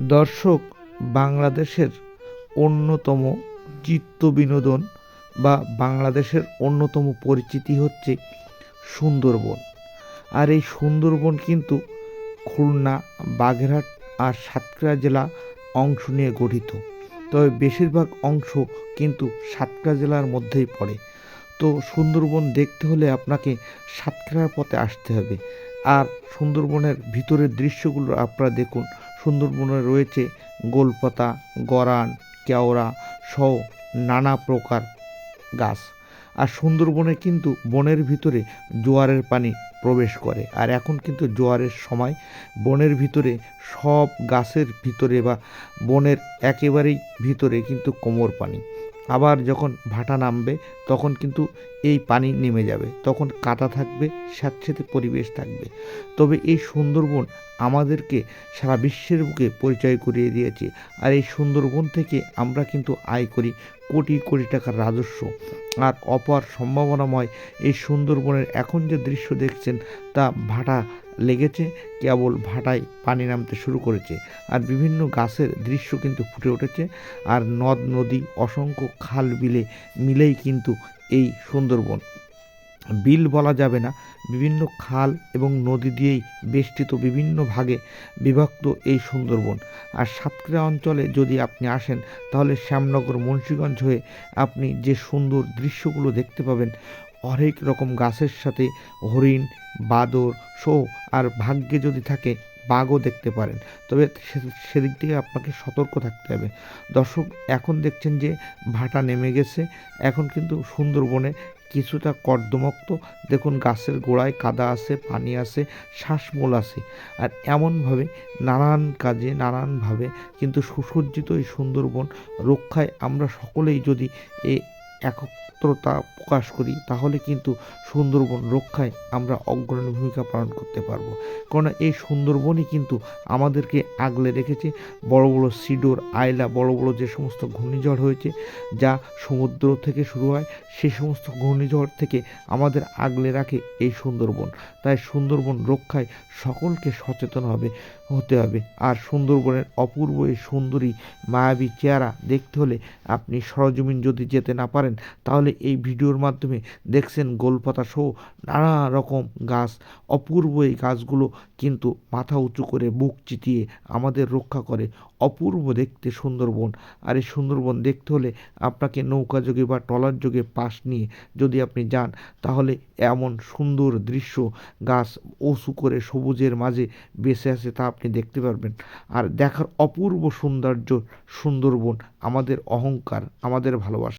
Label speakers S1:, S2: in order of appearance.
S1: দর্শক, বাংলাদেশের অন্যতম চিত্ত বিনোদন বা বাংলাদেশের অন্যতম পরিচিতি হচ্ছে সুন্দরবন। আর এই সুন্দরবন কিন্তু খুলনা, বাগেরহাট আর সাতক্ষীরা জেলা অংশ নিয়ে গঠিত। তবে বেশিরভাগ অংশ কিন্তু সাতক্ষীরা জেলার মধ্যেই পড়ে। তো সুন্দরবন দেখতে হলে আপনাকে সাতক্ষীরার পথে আসতে হবে। আর সুন্দরবনের ভিতরের দৃশ্যগুলো আপনারা দেখুন। সুন্দরবনে রয়েছে গোলপাতা, গরান, কেওড়া সহ নানা প্রকার গাছ। আর সুন্দরবনে কিন্তু বনের ভিতরে জোয়ারের পানি প্রবেশ করে। আর এখন কিন্তু জোয়ারের সময়। বনের ভিতরে সব গাছের ভিতরে বা বনের একেবারেই ভিতরে কিন্তু কোমর পানি। আবার যখন ভাটা নামবে তখন কিন্তু এই পানি নেমে যাবে, তখন কাদা থাকবে, স্যাঁতসেঁতে পরিবেশ থাকবে। তবে এই সুন্দরবন আমাদেরকে সারা বিশ্বের বুকে পরিচয় করিয়ে দিয়েছে। আর এই সুন্দরবন থেকে আমরা কিন্তু আয় করি কোটি কোটি টাকার রাজস্ব। আর অপার সম্ভাবনাময় এই সুন্দরবনের এখন যে দৃশ্য দেখছেন তা ভাটা লেগেছে, কেবল ভাটায় পানি নামতে শুরু করেছে। আর বিভিন্ন গাছের দৃশ্য কিন্তু ফুটে উঠেছে। আর নদ নদী, অসংখ্য খাল বিলে মিলেই কিন্তু এই সুন্দরবন। বিল বলা যাবে না, বিভিন্ন খাল এবং নদী দিয়েই বেষ্টিত, বিভিন্ন ভাগে বিভক্ত এই সুন্দরবন। আর সাতক্ষীরা অঞ্চলে যদি আপনি আসেন তাহলে শ্যামনগর, মুন্সিগঞ্জ হয়ে আপনি যে সুন্দর দৃশ্যগুলো দেখতে পাবেন, হরেক রকম গাছের সাথে হরিণ, বাদর সহ, আর ভাগ্যে যদি থাকে বাঘও দেখতে পারেন। তবে সেদিক থেকে আপনাকে সতর্ক থাকতে হবে। দর্শক, এখন দেখছেন যে ভাটা নেমে গেছে। এখন কিন্তু সুন্দরবনে কিছুটা কর্দমাক্ত, দেখুন গাছের গোড়ায় কাদা আছে, পানি আছে, শ্বাসমূল আছে। আর এমনভাবে নানান কাজে নানানভাবে কিন্তু সুসজ্জিত এই সুন্দরবন রক্ষায় আমরা সকলেই যদি এ একত্রতা প্রকাশ করি তাহলে কিন্তু সুন্দরবন রক্ষায় আমরা অগ্রণী ভূমিকা পালন করতে পারবো। কারণ এই সুন্দরবনই কিন্তু আমাদেরকে আগলে রেখেছে। বড় বড় সিডর, আইলা, বড় বড় যে সমস্ত ঘূর্ণিঝড় হয়েছে, যা সমুদ্র থেকে শুরু হয়, সেই সমস্ত ঘূর্ণিঝড় থেকে আমাদের আগলে রাখে এই সুন্দরবন। তাই সুন্দরবন রক্ষায় সকলকে সচেতন হতে হবে। আর সুন্দরবনের অপূর্ব এই সুন্দরী মায়াবী চেহারা দেখতে হলে আপনি সরজমিন যদি যেতে না পারেন তাহলে এই ভিডিওর মাধ্যমে দেখছেন গোলপাতা সহ নানা রকম গাছ। অপূর্ব এই গাছগুলো কিন্তু মাথা উঁচু করে বুক চিতিয়ে আমাদের রক্ষা করে। অপূর্ব দেখতে সুন্দরবন। আর এই সুন্দরবন দেখতে হলে আপনাকে নৌকা যোগে বা ট্রলার যোগে পাশ নিয়ে যদি আপনি যান তাহলে এমন সুন্দর দৃশ্য, গাছ উঁচু করে সবুজের মাঝে বেঁচে আছে তা আপনি দেখতে পারবেন। আর দেখার অপূর্ব সৌন্দর্য সুন্দরবন আমাদের অহংকার, আমাদের ভালোবাসা।